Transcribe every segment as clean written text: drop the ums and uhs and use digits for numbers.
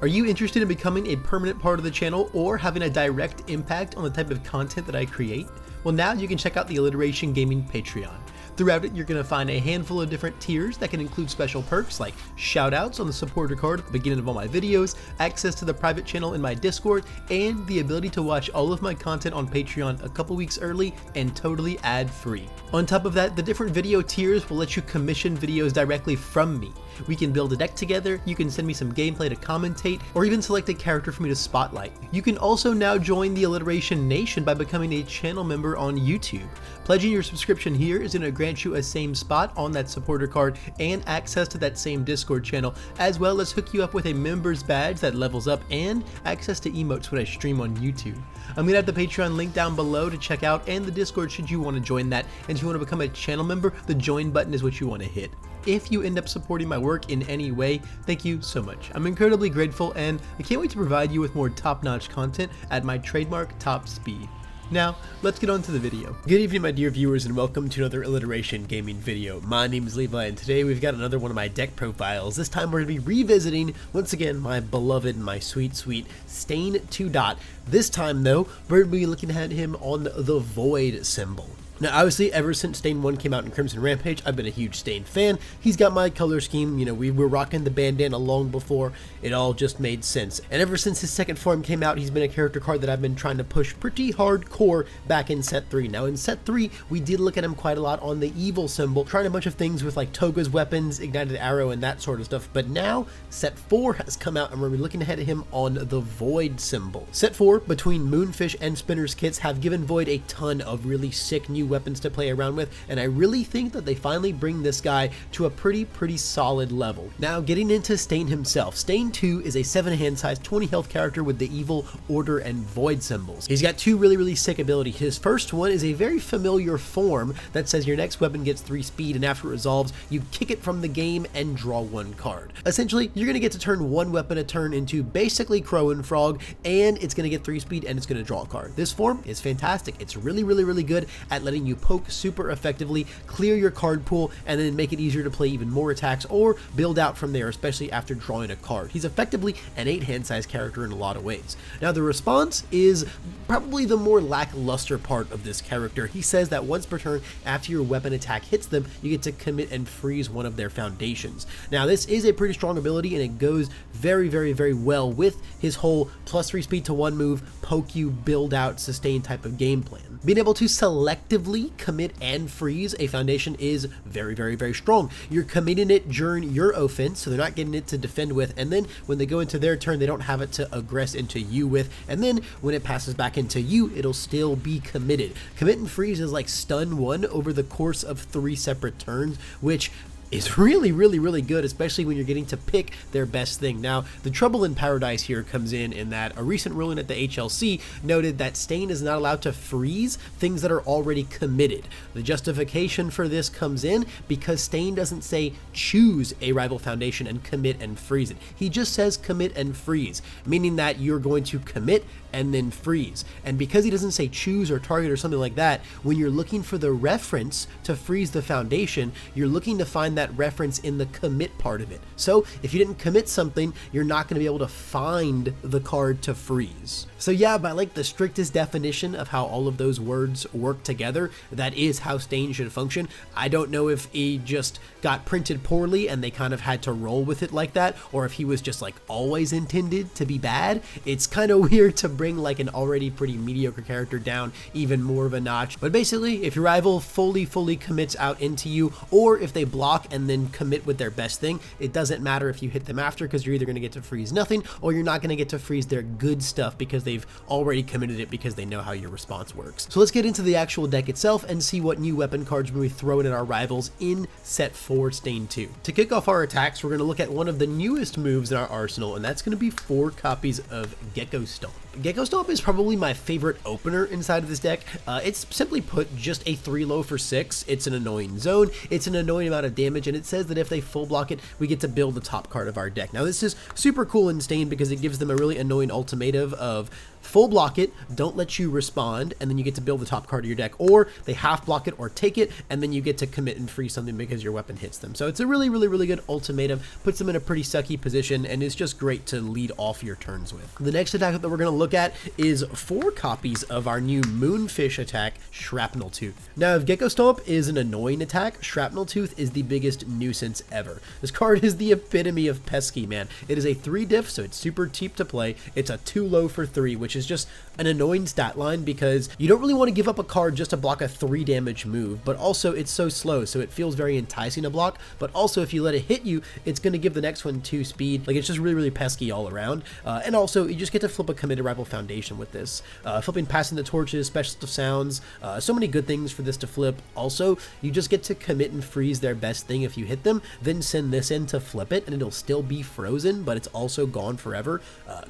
Are you interested in becoming a permanent part of the channel or having a direct impact on the type of content that I create? Well, now you can check out the Alliteration Gaming Patreon. Throughout it, you're going to find a handful of different tiers that can include special perks like shoutouts on the supporter card at the beginning of all my videos, access to the private channel in my Discord, and the ability to watch all of my content on Patreon a couple weeks early and totally ad-free. On top of that, the different video tiers will let you commission videos directly from me. We can build a deck together, you can send me some gameplay to commentate, or even select a character for me to spotlight. You can also now join the Alliteration Nation by becoming a channel member on YouTube. Pledging your subscription here is going to grant you a same spot on that supporter card and access to that same Discord channel, as well as hook you up with a member's badge that levels up and access to emotes when I stream on YouTube. I'm going to have the Patreon link down below to check out, and the Discord should you want to join that. And if you want to become a channel member, the join button is what you want to hit. If you end up supporting my work in any way, thank you so much. I'm incredibly grateful, and I can't wait to provide you with more top-notch content at my trademark top speed. Now, let's get on to the video. Good evening, my dear viewers, and welcome to another Alliteration gaming video. My name is Levi, and today we've got another one of my deck profiles. This time we're going to be revisiting, once again, my beloved, my sweet, sweet Stain 2 Dot. This time, though, we're going to be looking at him on the Void symbol. Now, obviously, ever since Stain 1 came out in Crimson Rampage, I've been a huge Stain fan. He's got my color scheme, you know, we were rocking the bandana long before it all just made sense. And ever since his second form came out, he's been a character card that I've been trying to push pretty hardcore back in Set 3. Now, in Set 3, we did look at him quite a lot on the Evil symbol, trying a bunch of things with like Toga's weapons, Ignited Arrow, and that sort of stuff. But now, Set 4 has come out, and we're looking ahead at him on the Void symbol. Set 4, between Moonfish and Spinner's kits, have given Void a ton of really sick new weapons to play around with, and I really think that they finally bring this guy to a pretty solid level. Now, getting into Stain himself, Stain 2 is a 7 hand size, 20 health character with the Evil, Order, and Void symbols. He's got two really sick abilities. His first one is a very familiar form that says your next weapon gets 3 speed, and after it resolves, you kick it from the game and draw 1 card. Essentially, you're going to get to turn 1 weapon a turn into basically Crow and Frog, and it's going to get 3 speed, and it's going to draw a card. This form is fantastic. It's really good at letting you poke super effectively, clear your card pool, and then make it easier to play even more attacks or build out from there, especially after drawing a card. He's effectively an 8 hand size character in a lot of ways. Now, the response is probably the more lackluster part of this character. He says that once per turn after your weapon attack hits them, you get to commit and freeze one of their foundations. Now, this is a pretty strong ability, and it goes very well with his whole +3 speed to 1 move, poke you, build out, sustain type of game plan. Being able to selectively commit and freeze a foundation is very strong. You're committing it during your offense, so they're not getting it to defend with, and then when they go into their turn, they don't have it to aggress into you with, and then when it passes back into you, it'll still be committed. Commit and freeze is like stun 1 over the course of 3 separate turns, which is really good, especially when you're getting to pick their best thing. Now, the trouble in paradise here comes in that a recent ruling at the HLC noted that Stain is not allowed to freeze things that are already committed. The justification for this comes in because Stain doesn't say choose a rival foundation and commit and freeze it. He just says commit and freeze, meaning that you're going to commit and then freeze. And because he doesn't say choose or target or something like that, when you're looking for the reference to freeze the foundation, you're looking to find that reference in the commit part of it. So if you didn't commit something, you're not going to be able to find the card to freeze. So yeah, by like the strictest definition of how all of those words work together, that is how Stain should function. I don't know if he just got printed poorly and they kind of had to roll with it like that, or if he was just like always intended to be bad. It's kind of weird to bring like an already pretty mediocre character down even more of a notch. But basically, if your rival fully commits out into you, or if they block and then commit with their best thing, it doesn't matter if you hit them after, because you're either going to get to freeze nothing or you're not going to get to freeze their good stuff because they've already committed it because they know how your response works. So let's get into the actual deck itself and see what new weapon cards we're going to be throwing at our rivals in Set 4 Stain 2. To kick off our attacks, we're going to look at one of the newest moves in our arsenal, and that's going to be 4 copies of Gecko Stomp. Gecko Stomp is probably my favorite opener inside of this deck. It's simply put just a 3-low for 6. It's an annoying zone, it's an annoying amount of damage, and it says that if they full block it, we get to build the top card of our deck. Now, this is super cool in Stain because it gives them a really annoying ultimatum of full block it, don't let you respond, and then you get to build the top card of your deck, or they half block it or take it, and then you get to commit and freeze something because your weapon hits them. So it's a really, really, really good ultimatum, puts them in a pretty sucky position, and it's just great to lead off your turns with. The next attack that we're going to look at is 4 copies of our new Moonfish attack, Shrapnel Tooth. Now, if Gecko Stomp is an annoying attack, Shrapnel Tooth is the biggest nuisance ever. This card is the epitome of pesky, man. It is a 3 diff, so it's super cheap to play. It's a 2 low for 3, which is just an annoying stat line because you don't really want to give up a card just to block a 3 damage move, but also it's so slow, so it feels very enticing to block, but also if you let it hit you, it's going to give the next one 2 speed. Like, it's just really, really pesky all around. And also, you just get to flip a Committed Rival Foundation with this. Flipping Passing the Torches, Specialist of Sounds, so many good things for this to flip. Also, you just get to commit and freeze their best thing if you hit them, then send this in to flip it, and it'll still be frozen, but it's also gone forever.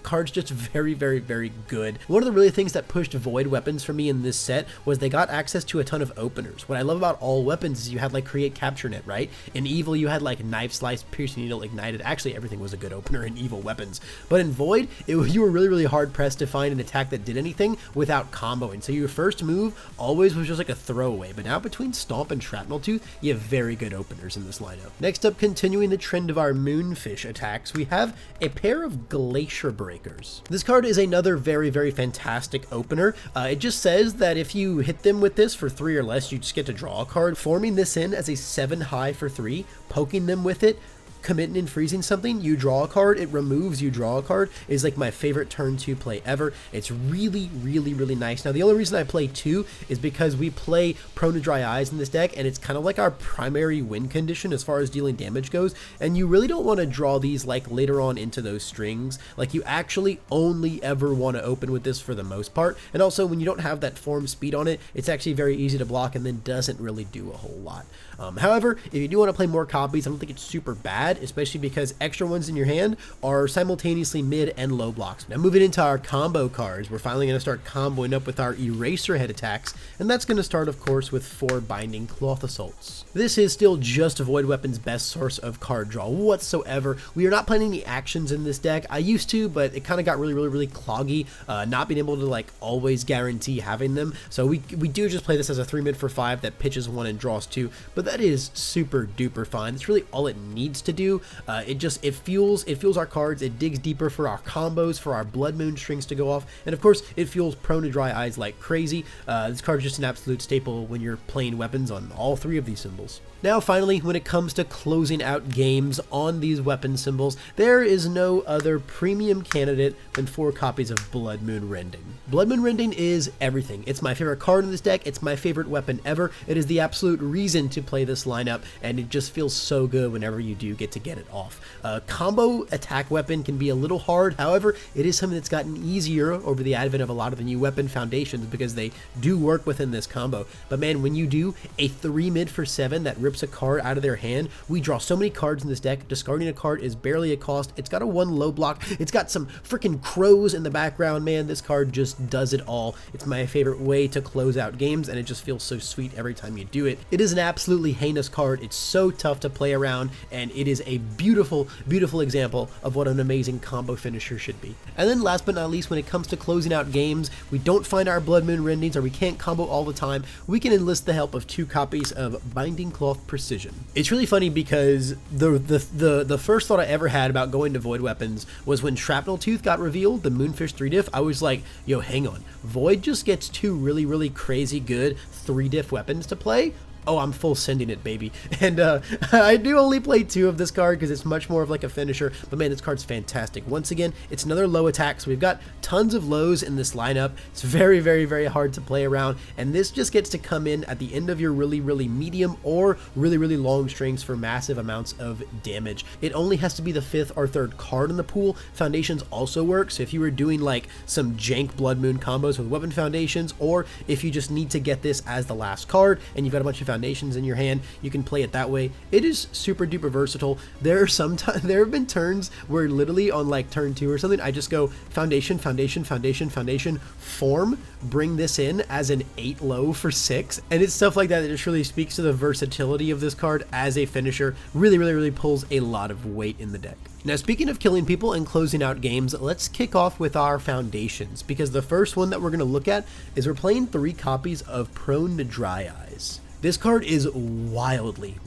Card's just very, very, very good. One of the really things that pushed Void weapons for me in this set was they got access to a ton of openers. What I love about all weapons is you had like Create Capture Net, right? In Evil, you had like Knife Slice, Piercing Needle, Ignited. Actually, everything was a good opener in Evil weapons. But in Void, you were really, really hard pressed to find an attack that did anything without comboing. So your first move always was just like a throwaway. But now between Stomp and Shrapnel Tooth, you have very good openers in this lineup. Next up, continuing the trend of our Moonfish attacks, we have a pair of Glacier Breakers. This card is another very, very fantastic opener. It just says that if you hit them with this for 3 or less, you just get to draw a card. Forming this in as a 7 high for 3, poking them with it, committing and freezing something, you draw a card, it removes, you draw a card, is like my favorite turn 2 play ever. It's really, really, really nice. Now, the only reason I play 2 is because we play Prone to Dry Eyes in this deck, and it's kind of like our primary win condition as far as dealing damage goes, and you really don't want to draw these like later on into those strings. Like, you actually only ever want to open with this for the most part, and also when you don't have that form speed on it, it's actually very easy to block and then doesn't really do a whole lot. However, if you do want to play more copies, I don't think it's super bad, especially because extra ones in your hand are simultaneously mid and low blocks. Now, moving into our combo cards, we're finally going to start comboing up with our Eraser Head attacks, and that's going to start, of course, with 4 Binding Cloth Assaults. This is still just Void Weapon's best source of card draw whatsoever. We are not playing any actions in this deck. I used to, but it kind of got really, really, really cloggy, not being able to like always guarantee having them. So we do just play this as a 3 mid for 5 that pitches 1 and draws 2, but that is super duper fine. That's really all it needs to do. It fuels our cards, it digs deeper for our combos, for our Blood Moon strings to go off, and of course it fuels Prone to Dry Eyes like crazy. This card is just an absolute staple when you're playing weapons on all 3 of these symbols. Now finally, when it comes to closing out games on these weapon symbols, there is no other premium candidate than 4 copies of Blood Moon Rending. Blood Moon Rending is everything. It's my favorite card in this deck, it's my favorite weapon ever, it is the absolute reason to play this lineup, and it just feels so good whenever you do get to get it off. Combo attack weapon can be a little hard, however, it is something that's gotten easier over the advent of a lot of the new weapon foundations because they do work within this combo. But man, when you do a 3 mid for 7 that rips a card out of their hand, we draw so many cards in this deck. Discarding a card is barely a cost. It's got a 1 low block. It's got some freaking crows in the background, man. This card just does it all. It's my favorite way to close out games, and it just feels so sweet every time you do it. It is an absolutely heinous card. It's so tough to play around, and it is a beautiful, beautiful example of what an amazing combo finisher should be. And then last but not least, when it comes to closing out games, we don't find our Blood Moon Rendings, or we can't combo all the time, we can enlist the help of 2 copies of Binding Cloth Precision. It's really funny because the first thought I ever had about going to Void weapons was when Shrapnel Tooth got revealed, the Moonfish 3 diff. I was like, yo, hang on, Void just gets 2 really, really crazy good 3 diff weapons to play? Oh, I'm full sending it, baby. And I do only play 2 of this card because it's much more of like a finisher, but man, this card's fantastic. Once again, it's another low attack, so we've got tons of lows in this lineup. It's very, very, very hard to play around, and this just gets to come in at the end of your really, really medium or really, really long strings for massive amounts of damage. It only has to be the 5th or 3rd card in the pool. Foundations also work, so if you were doing like some jank Blood Moon combos with weapon foundations, or if you just need to get this as the last card and you've got a bunch of foundations in your hand, you can play it that way. It is super duper versatile. There have been turns where literally on like turn 2 or something, I just go foundation, foundation, foundation, foundation, form, bring this in as an 8 low for 6, and it's stuff like that that just really speaks to the versatility of this card as a finisher. Really, really, really pulls a lot of weight in the deck. Now, speaking of killing people and closing out games, let's kick off with our foundations, because the first one that we're going to look at is we're playing 3 copies of Prone to Dry Eyes. This card is wildly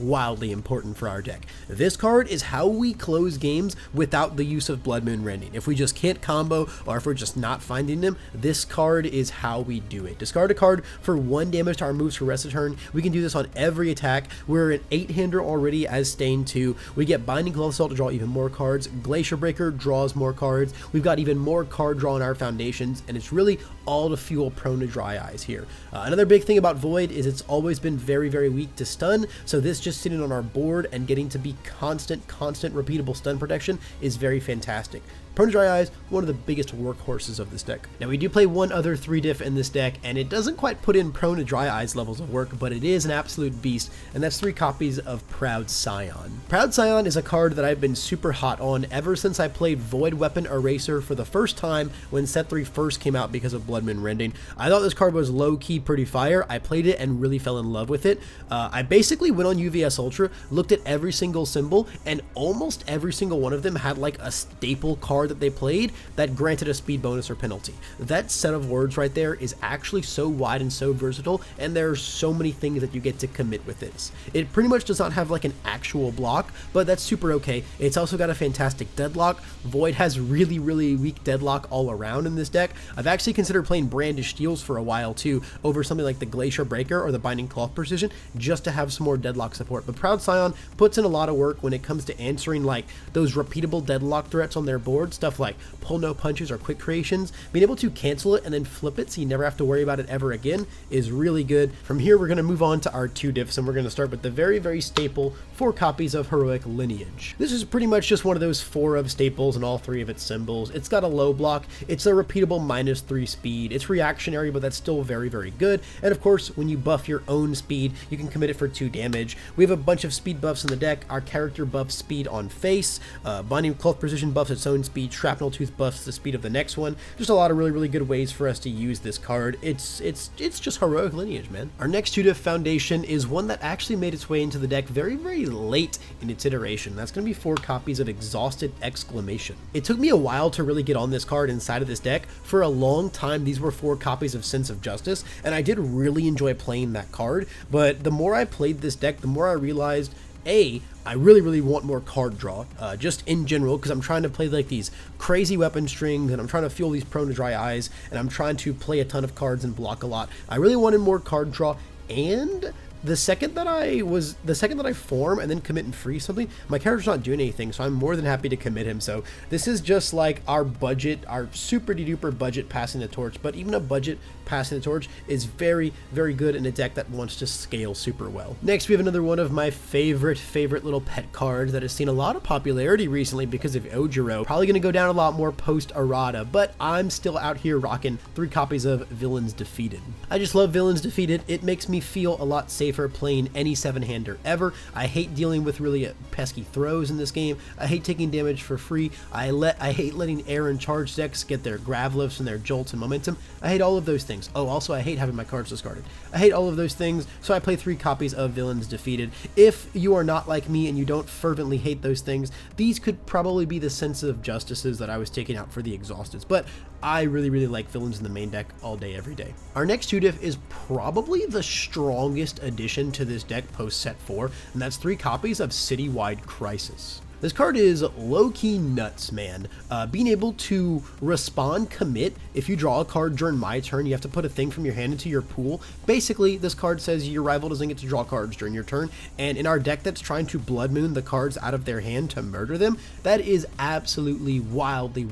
important for our deck. This card is how we close games without the use of Blood Moon Rending. If we just can't combo, or if we're just not finding them, this card is how we do it. Discard a card for 1 damage to our moves for rest of turn. We can do this on every attack. We're an 8-hander already as Stain 2. We get Binding Claw Assault to draw even more cards. Glacier Breaker draws more cards. We've got even more card draw in our foundations, and it's really all to fuel Prone to Dry Eyes here. Another big thing about Void is it's always been very weak to stun, so this just sitting on our board and getting to be constant repeatable stun protection is very fantastic. Prone to Dry Eyes, one of the biggest workhorses of this deck. Now, we do play one other 3-diff in this deck, and it doesn't quite put in Prone to Dry Eyes levels of work, but it is an absolute beast, and that's 3 copies of Proud Scion. Proud Scion is a card that I've been super hot on ever since I played Void Weapon Eraser for the first time when set 3 first came out because of Blood Moon Rending. I thought this card was low-key pretty fire. I played it and really fell in love with it. I basically went on UVS Ultra, looked at every single symbol, and almost every single one of them had like a staple card that they played that granted a speed bonus or penalty. That set of words right there is actually so wide and so versatile, and there's so many things that you get to commit with this. It pretty much does not have like an actual block, but that's super okay. It's also got a fantastic deadlock. Void has really weak deadlock all around in this deck. I've actually considered playing Brandish Steels for a while too, over something like the Glacier Breaker or the Binding Cloth Precision, just to have some more deadlock support. But Proud Scion puts in a lot of work when it comes to answering like those repeatable deadlock threats on their board, stuff like pull no punches or quick creations. Being able to cancel it and then flip it so you never have to worry about it ever again is really good. From here, we're going to move on to our 2 diffs, and we're going to start with the very staple 4 copies of Heroic Lineage. This is pretty much just one of those 4 of staples and all 3 of its symbols. It's got a low block, it's a repeatable -3 speed, it's reactionary, but that's still very good, and of course, when you buff your own speed, you can commit it for 2 damage. We have a bunch of speed buffs in the deck. Our character buffs speed on face, Binding Cloth Precision buffs its own speed, Shrapnel Tooth buffs the speed of the next one. Just a lot of really good ways for us to use this card. It's just Heroic Lineage, man. Our next 2-diff foundation is one that actually made its way into the deck very late in its iteration. That's going to be 4 copies of Exhausted Exclamation. It took me a while to really get on this card inside of this deck. For a long time, these were 4 copies of Sense of Justice, and I did really enjoy playing that card, but the more I played this deck, the more I realized, I really want more card draw, just in general, because I'm trying to play like these crazy weapon strings, and I'm trying to fuel these Prone to Dry Eyes, and I'm trying to play a ton of cards and block a lot. I really wanted more card draw, and the second that I form and then commit and freeze something, my character's not doing anything, so I'm more than happy to commit him. So this is just like our budget, our super duper budget passing the torch, but even a budget passing the torch is very good in a deck that wants to scale super well. Next, we have another one of my favorite little pet cards that has seen a lot of popularity recently because of Ojiro. Probably going to go down a lot more post errata, but I'm still out here rocking 3 copies of Villains Defeated. I just love Villains Defeated. It makes me feel a lot safer playing any 7-hander ever. I hate dealing with really pesky throws in this game. I hate taking damage for free. I hate letting air and charge decks get their grav lifts and their jolts and momentum. I hate all of those things. Oh, also I hate having my cards discarded. I hate all of those things, so I play 3 copies of Villains Defeated. If you are not like me and you don't fervently hate those things, these could probably be the Sense of Justices that I was taking out for the Exhausteds, but I really like Villains in the main deck all day, every day. Our next 2-diff is probably the strongest addition to this deck post set 4, and that's 3 copies of Citywide Crisis. This card is low-key nuts, man. Being able to respond commit, if you draw a card during my turn, you have to put a thing from your hand into your pool. Basically, this card says your rival doesn't get to draw cards during your turn, and in our deck that's trying to Blood Moon the cards out of their hand to murder them, that is absolutely wildly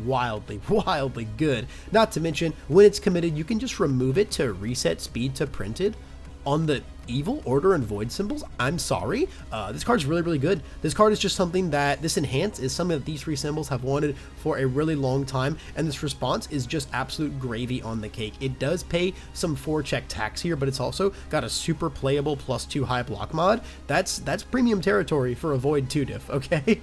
good. Not to mention, when it's committed, you can just remove it to reset speed to printed. On the Evil, Order, and Void symbols, I'm sorry. This card's really good. This card is just something that, this enhance is something that these 3 symbols have wanted for a really long time, and this response is just absolute gravy on the cake. It does pay some 4-check tax here, but it's also got a super playable +2 high block mod. That's premium territory for a Void 2-diff, okay?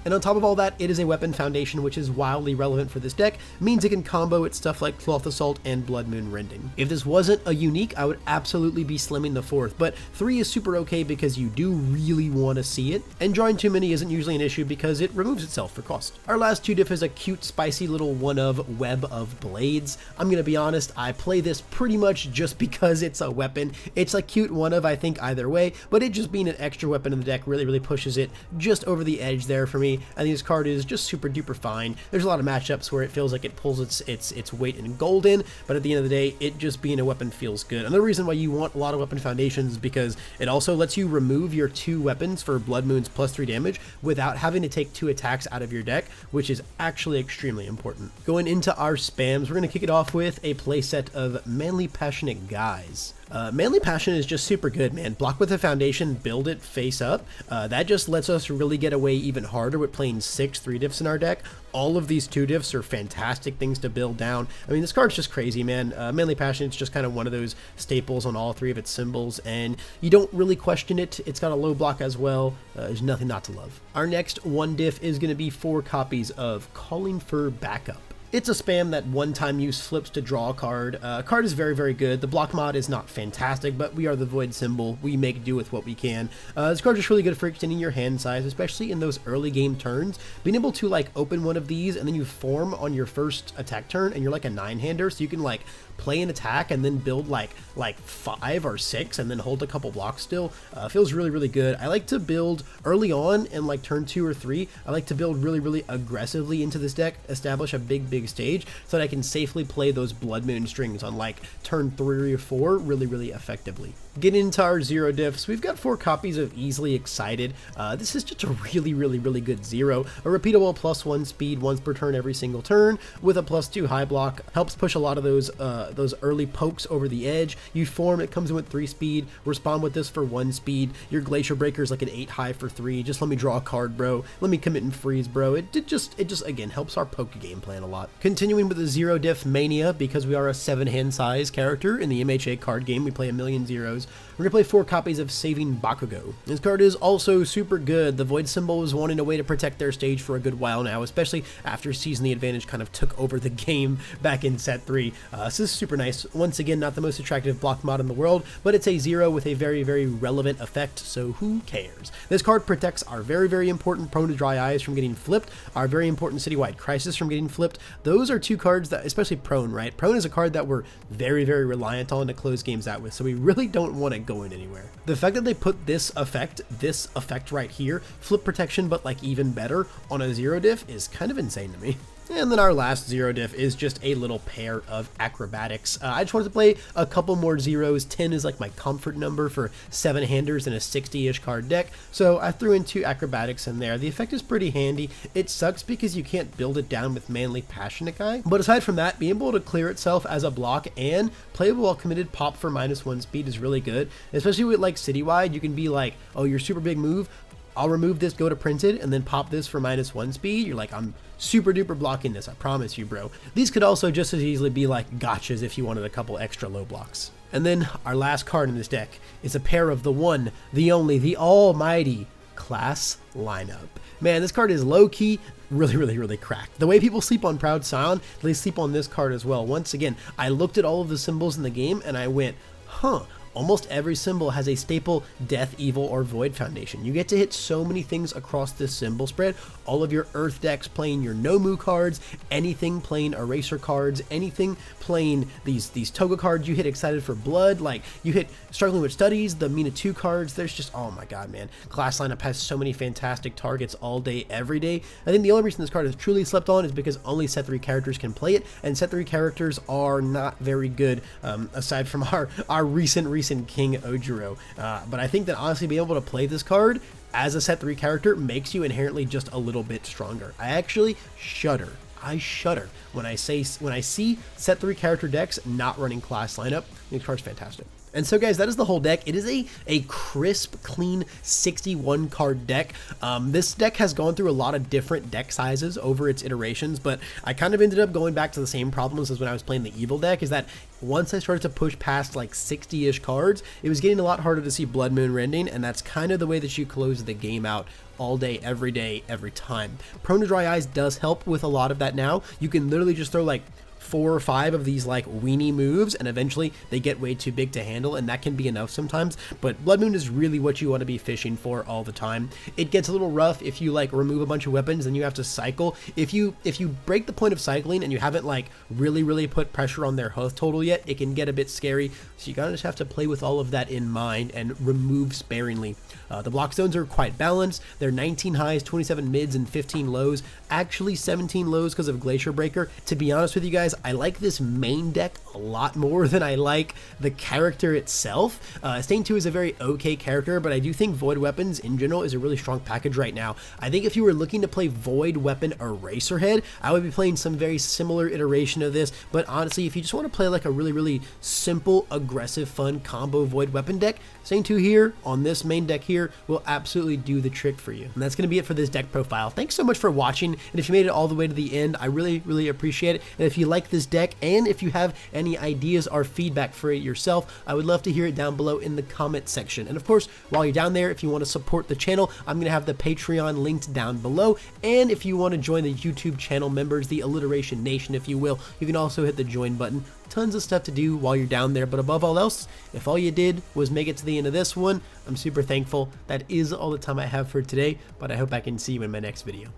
And on top of all that, it is a weapon foundation, which is wildly relevant for this deck, means it can combo with stuff like Cloth Assault and Blood Moon Rending. If this wasn't a unique, I would absolutely be slimming the 4 worth, but 3 is super okay because you do really want to see it, and drawing too many isn't usually an issue because it removes itself for cost. Our last 2 diff is a cute, spicy little one of Web of Blades. I'm gonna be honest, I play this pretty much just because it's a weapon. It's a cute one of, I think, either way, but it just being an extra weapon in the deck really pushes it just over the edge there for me. I think this card is just super duper fine. There's a lot of matchups where it feels like it pulls its weight in gold in, but at the end of the day, it just being a weapon feels good. Another reason why you want a lot of weapon foundations is because it also lets you remove your 2 weapons for Blood Moon's +3 damage without having to take 2 attacks out of your deck, which is actually extremely important. Going into our spams, we're going to kick it off with a playset of Manly Passionate Guys. Manly Passion is just super good, man. Block with a foundation, build it face up. That just lets us really get away even harder with playing 6 3 diffs in our deck. All of these 2 diffs are fantastic things to build down. I mean, this card's just crazy, man. Manly Passion, it's just kind of one of those staples on all 3 of its symbols, and you don't really question it. It's got a low block as well. There's nothing not to love. Our next 1 diff is going to be 4 copies of Calling for Backup. It's a spam that one-time use flips to draw a card. Card is very good. The block mod is not fantastic, but we are the void symbol. We make do with what we can. This card is just really good for extending your hand size, especially in those early game turns. Being able to like open one of these and then you form on your first attack turn and you're like a 9-hander, so you can like play an attack and then build like 5 or 6 and then hold a couple blocks still. Feels really good. I like to build early on in like turn 2 or 3. I like to build really aggressively into this deck, establish a big stage so that I can safely play those Blood Moon strings on like turn 3 or 4 really effectively. Getting into our 0 diffs, we've got 4 copies of Easily Excited. This is just a really good 0. A repeatable +1 speed once per turn every single turn with a +2 high block. Helps push a lot of those early pokes over the edge. You form, it comes in with 3 speed. Respond with this for 1 speed. Your Glacier Breaker is like an 8 high for 3. Just let me draw a card, bro. Let me commit and freeze, bro. It just again helps our poke game plan a lot. Continuing with the 0 diff Mania, because we are a 7-hand size character in the MHA card game, we play a million zeros. We're going to play 4 copies of Saving Bakugo. This card is also super good. The Void symbol was wanting a way to protect their stage for a good while now, especially after Season the Advantage kind of took over the game back in set 3. So this is super nice. Once again, not the most attractive block mod in the world, but it's a 0 with a very relevant effect, so who cares? This card protects our very important Prone to Dry Eyes from getting flipped, our very important Citywide Crisis from getting flipped. Those are 2 cards that, especially Prone, right? Prone is a card that we're very reliant on to close games out with, so we really don't want to going anywhere. The fact that they put this effect right here, flip protection, but like even better on a 0 diff is kind of insane to me. And then our last 0 diff is just a little pair of Acrobatics. I just wanted to play a couple more zeros. 10 is like my comfort number for 7-handers in a 60-ish card deck, so I threw in 2 Acrobatics in there. The effect is pretty handy. It sucks because you can't build it down with Manly Passionate Guy, but aside from that, being able to clear itself as a block and playable while committed pop for -1 speed is really good, especially with like Citywide. You can be like, oh, your super big move, I'll remove this, go to printed, and then pop this for -1 speed. You're like, I'm super duper blocking this, I promise you, bro. These could also just as easily be like gotchas if you wanted a couple extra low blocks. And then our last card in this deck is a pair of the one, the only, the almighty Class Lineup. Man, this card is low-key really cracked. The way people sleep on Proud Scion, they sleep on this card as well. Once again, I looked at all of the symbols in the game and I went, huh, almost every symbol has a staple Death, Evil, or Void foundation. You get to hit so many things across this symbol spread. All of your Earth decks playing your Nomu cards, anything playing Eraser cards, anything playing these Toga cards. You hit Excited for Blood, like you hit Struggling with Studies, the Mina 2 cards. There's just, oh my god, man. Class Lineup has so many fantastic targets all day, every day. I think the only reason this card is truly slept on is because only set 3 characters can play it, and set 3 characters are not very good, aside from our recent King Ojiro. But I think that honestly being able to play this card as a set 3 character makes you inherently just a little bit stronger. I actually shudder. I shudder when I see set 3 character decks not running Class Lineup. This card's fantastic. And so guys, that is the whole deck. It is a crisp, clean 61 card deck. This deck has gone through a lot of different deck sizes over its iterations, but I kind of ended up going back to the same problems as when I was playing the Evil deck, is that once I started to push past like 60-ish cards, it was getting a lot harder to see Blood Moon rending, and that's kind of the way that you close the game out all day, every time. Prone to Dry Eyes does help with a lot of that now. You can literally just throw like 4 or 5 of these like weenie moves, and eventually they get way too big to handle, and that can be enough sometimes. But Blood Moon is really what you want to be fishing for all the time. It gets a little rough if you like remove a bunch of weapons and you have to cycle. If you break the point of cycling and you haven't like really put pressure on their health total yet, it can get a bit scary. So you gotta just have to play with all of that in mind and remove sparingly. The block zones are quite balanced. They're 19 highs, 27 mids, and 15 lows. Actually 17 lows because of Glacier Breaker. To be honest with you guys, I like this main deck a lot more than I like the character itself. Stain 2 is a very okay character, but I do think Void Weapons in general is a really strong package right now. I think if you were looking to play Void Weapon Eraserhead, I would be playing some very similar iteration of this, but honestly, if you just want to play like a really simple, aggressive, fun combo Void Weapon deck, Stain 2 here on this main deck here will absolutely do the trick for you. And that's going to be it for this deck profile. Thanks so much for watching, and if you made it all the way to the end, I really appreciate it. And if you like this deck, and if you have any ideas or feedback for it yourself, I would love to hear it down below in the comment section. And of course, while you're down there, if you want to support the channel, I'm going to have the Patreon linked down below. And if you want to join the YouTube channel members, the Alliteration Nation, if you will, you can also hit the join button. Tons of stuff to do while you're down there, but above all else, if all you did was make it to the end of this one, I'm super thankful. That is all the time I have for today, but I hope I can see you in my next video.